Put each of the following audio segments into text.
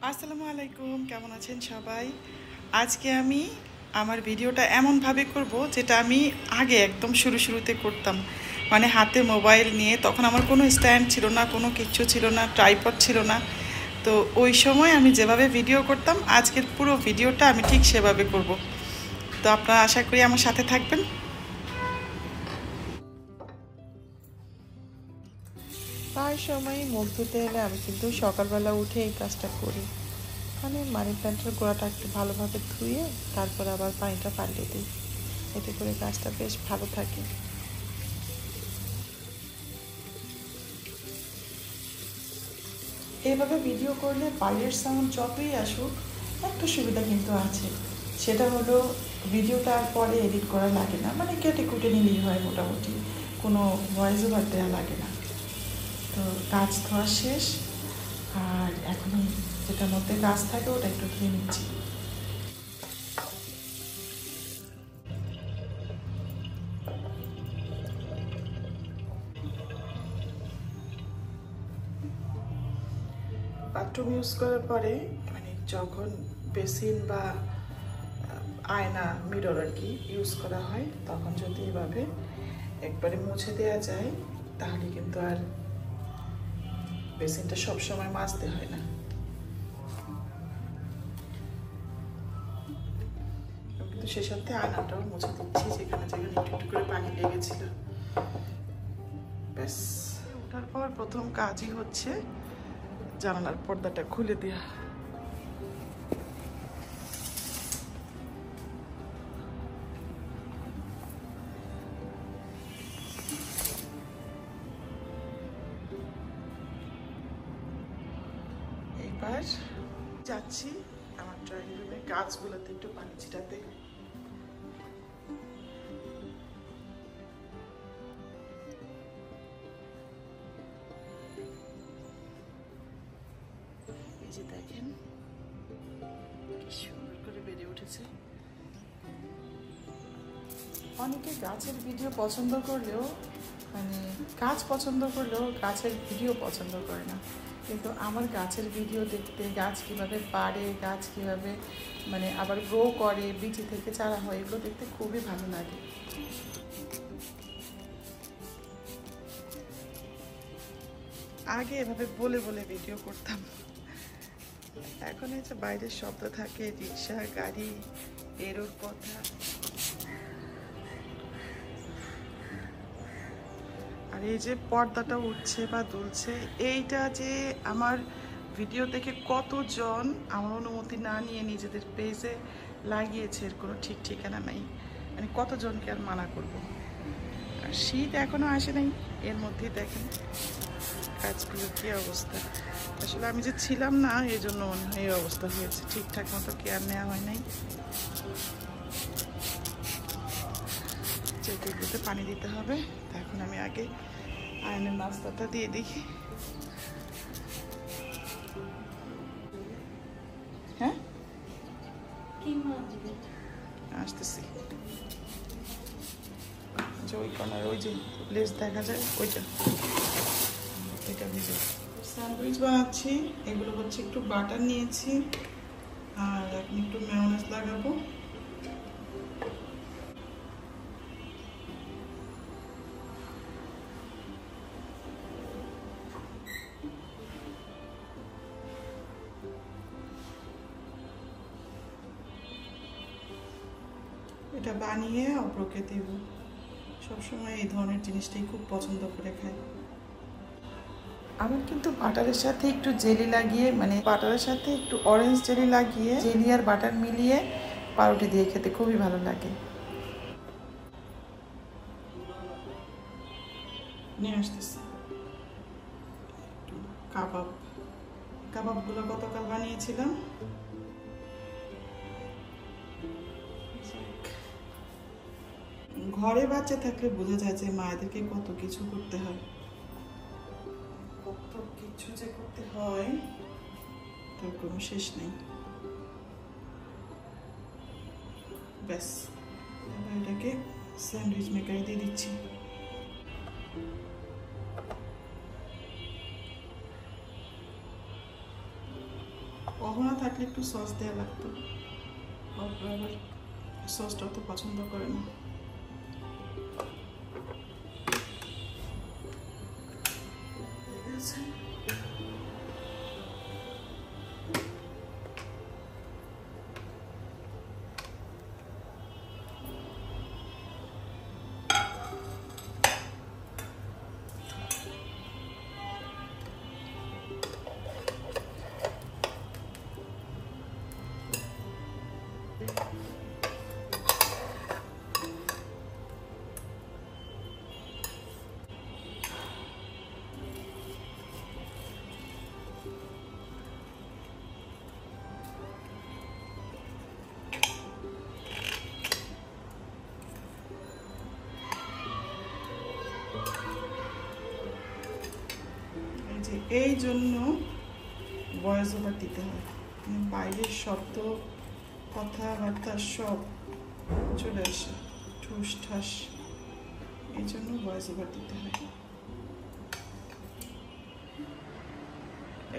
আসসালামু আলাইকুম, কেমন আছেন সবাই? আজকে আমি আমার ভিডিওটা এমনভাবে করব যেটা আমি আগে একদম শুরুতে করতাম। মানে হাতে মোবাইল নিয়ে, তখন আমার কোনো স্ট্যান্ড ছিল না, কোনো কিচ্ছু ছিল না, ট্রাইপড ছিল না। তো ওই সময় আমি যেভাবে ভিডিও করতাম, আজকের পুরো ভিডিওটা আমি ঠিক সেভাবে করব। তো আপনারা আশা করি আমার সাথে থাকবেন। প্রায় সময় মুখ ধুতে এলে আমি কিন্তু সকালবেলা উঠে এই কাজটা করি। মানে মানি প্ল্যান্টের গোড়াটা একটু ভালোভাবে ধুয়ে তারপর আবার পানিটা পাল্টে দিই, এতে করে গাছটা বেশ ভালো থাকে। এইভাবে ভিডিও করলে বাইরের সাউন্ড যতই আসুক, একটা সুবিধা কিন্তু আছে। সেটা হলো ভিডিওটা আর পরে এডিট করা লাগে না, মানে কেটে কুটে নিলেই হয়, মোটামুটি কোনো ভয়েস ওভার দেওয়া লাগে না। তো গাছ ধোয়া শেষ, আর এখন যেটার মধ্যে গাছ থাকে ওটা একটু ধুয়ে নিচ্ছি। বাথরুম ইউজ করার পরে মানে যখন বেসিন বা আয়না, মিরর আর কি ইউজ করা হয়, তখন যদি এভাবে একবারে মুছে দেওয়া যায় তাহলে কিন্তু আর বেসিনটা সবসময় মাজতে হয় না। কিন্তু সে সাথে আয়নাটাও মুছে দিচ্ছি, যেখানে যেখানে একটু একটু করে পানি লেগেছিল। ব্যাস, ওঠার পর প্রথম কাজই হচ্ছে জানালার পর্দাটা খুলে দেওয়া। এবার যাচ্ছি আমার ড্রয়িং রুমে গাছগুলোতে একটু পানি ছিটাতে। এই যে দেখেন কি সুন্দর করে বেড়ে উঠেছে। অনেকে গাছের ভিডিও পছন্দ করলেও, মানে গাছ পছন্দ করলেও গাছের ভিডিও পছন্দ করে না। কিন্তু আমার গাছের ভিডিও দেখতে, গাছ কীভাবে বাড়ে, গাছ কীভাবে মানে আবার গ্রো করে, বীজ থেকে চারা হয়, এগুলো দেখতে খুবই ভালো লাগে। আগে এভাবে বলে বলে ভিডিও করতাম, এখন এই যে বাইরের শব্দ থাকে, রিক্সা, গাড়ি, বেরোর কথা, আর এই যে পর্দাটা উঠছে বা দুলছে, এইটা যে আমার ভিডিও দেখে কতজন আমার অনুমতি না নিয়ে নিজেদের পেজে লাগিয়েছে এর কোনো ঠিক ঠিকানা নাই। মানে কতজনকে আর মানা করব। আর শীত এখনো আসে নাই, এর মধ্যেই দেখেন গাছগুলোর কী অবস্থা। আসলে আমি যে ছিলাম না এই জন্য মনে হয় এই অবস্থা হয়েছে, ঠিকঠাক মতো কেয়ার নেওয়া হয় নাই। যেগুলোতে পানি দিতে হবে, এখন আমি আগে আয়নের নাস্তাটা দিয়ে দিই। হ্যাঁ, আসতেছি। ওই কর্নার, ওই যে লেস দেখা যায় ওইটা, এটা ভিজে স্যান্ডউইচ বানাচ্ছি। এগুলো হচ্ছে একটু বাটার নিয়েছি আর এখন একটু মেয়োনেজ লাগাবো। এটা বানিয়ে অপরকে দেব। সবসময় এই ধরনের জিনিসটাই খুব পছন্দ করে খায়। আমার কিন্তু বাটারের সাথে একটু জেলি লাগিয়ে, মানে বাটারের সাথে একটু অরেঞ্জ জেলি লাগিয়ে, জেলি আর বাটার মিলিয়ে পাউরুটি দিয়ে খেতে খুবই ভালো লাগে। নিয়ে আসতেছি একটু কাবাব। কাবাবগুলো গতকাল বানিয়েছিলাম। ঘরে বাচ্চা থাকলে বোঝা যায় যে মায়েদেরকে কত কিছু করতে হয়, কত কিছু যে করতে হয় তার কোনো শেষ নেই। ব্যাস, এবার এটাকে স্যান্ডউইচ মেকারে দিয়ে দিচ্ছি। কখনো থাকলে একটু সস দেওয়া লাগতো, আবার সসটা তো পছন্দ করে না। এই জন্য ভয়েস ওভার দিতে হয়, বাইরের শব্দ কথাবার্তা সব চলে আসে ঠুস ঠাস, এই জন্য ভয়েস ওভার দিতে হয়।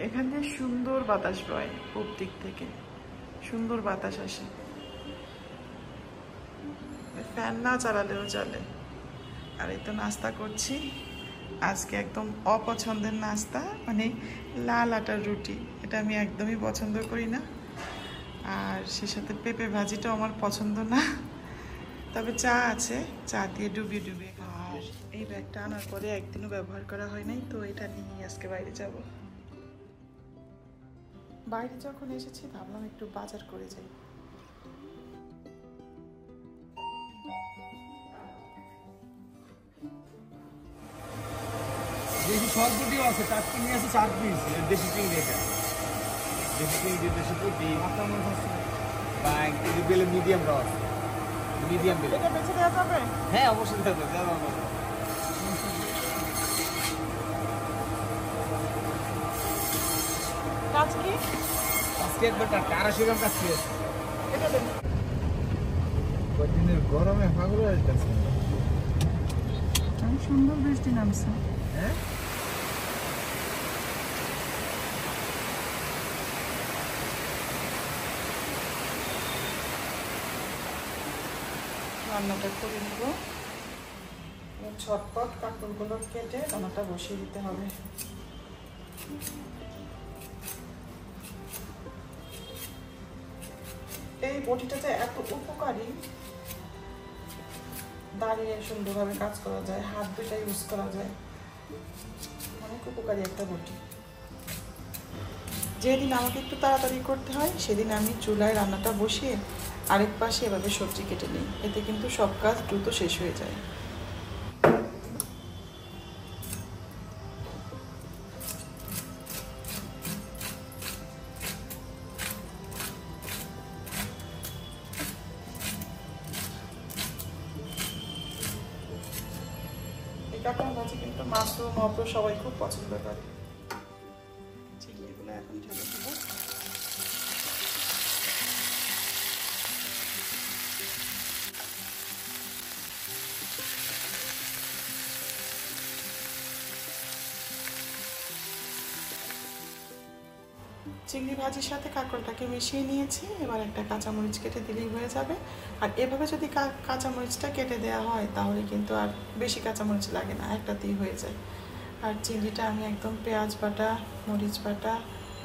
এখানে সুন্দর বাতাস বয়, পূব দিক থেকে সুন্দর বাতাস আসে, ফ্যান না চালালেও চলে। আর এই তো নাস্তা করছি আজকে, একদম অপছন্দের নাস্তা, মানে লাল আটার রুটি। এটা আমি একদমই পছন্দ করি না, আর সে সাথে পেঁপে ভাজিটাও আমার পছন্দ না। তবে চা আছে, চা দিয়ে ডুবিয়ে ডুবিয়ে। আর এই ব্যাগটা আনার পরে একদিনও ব্যবহার করা হয় নাই, তো এটা নিয়ে আজকে বাইরে যাব। বাইরে যখন এসেছি ভাবলাম একটু বাজার করে যাই। দেশি সরপুটিও আছে, 4 চিংড়ি আছে, 4 পিস দেশি চিংড়ি। এটা দেশি চিংড়ি, দেশি পুঁটি বা একটু বেলে মিডিয়াম রস, মিডিয়াম বেলে। এটা বেঁচে দেওয়া যাবে? হ্যাঁ অবশ্যই দেওয়া যাবে। কাজ কি? আজকে একবার 250 গ্রাম কাজ আছে। এটা দেন। কদিনের গরমে পাগল হয়ে যাচ্ছে। সুন্দর বৃষ্টি নামছে। হ্যাঁ রান্নাটা করে নিব, ঝটপট কাঁকড়গুলো কেটে রান্নাটা বসিয়ে দিতে হবে। এই বটিটাতে এত উপকারী, দাঁড়িয়ে সুন্দরভাবে কাজ করা যায়, হাত দুটা ইউজ করা যায়, অনেক উপকারী একটা বটি। যেদিন আমাকে একটু তাড়াতাড়ি করতে হয় সেদিন আমি চুলায় রান্নাটা বসিয়ে আরেক পাশে এভাবে সবজি কেটে নিই, এতে কিন্তু সব কাজ দ্রুত শেষ হয়ে যায়। এই কাঁকড়া ভাজি কিন্তু মাশরুম মতো সবাই খুব পছন্দ করে। চিংড়িগুলো এখন ঢেলে দেবো। চিংড়ি ভাজির সাথে কাঁকড়টাকে মিশিয়ে নিয়েছি, এবার একটা কাঁচামরিচ কেটে দিলেই হয়ে যাবে। আর এভাবে যদি কাঁচামরিচটা কেটে দেওয়া হয় তাহলে কিন্তু আর বেশি কাঁচামরিচ লাগে না, একটাতেই হয়ে যায়। আর চিংড়িটা আমি একদম পেঁয়াজ বাটা, মরিচ বাটা,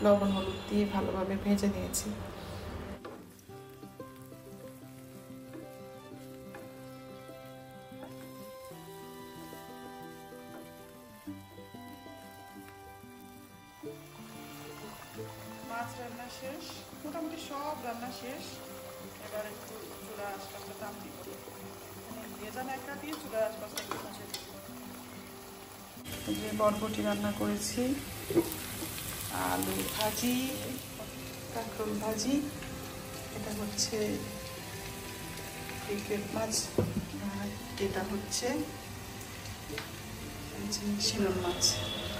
লবণ হলুদ দিয়ে ভালোভাবে ভেজে নিয়েছি। মাছ রান্না শেষ, মোটামুটি সব রান্না শেষ। এবার একটু চুলার আশপাশটা টামটি করি, ভেজান একটা দিয়ে চুলার আশপাশটা একটু মুছে দিই। যে বরবটি রান্না করেছি, আলু ভাজি, কাঁকরোল ভাজি, এটা হচ্ছে ক্রিকেট মাছ, আর এটা হচ্ছে শিলন মাছ।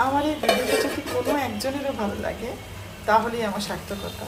আমার এই ভিডিওটা যদি কোনো একজনেরও ভালো লাগে তাহলেই আমার সার্থকতা।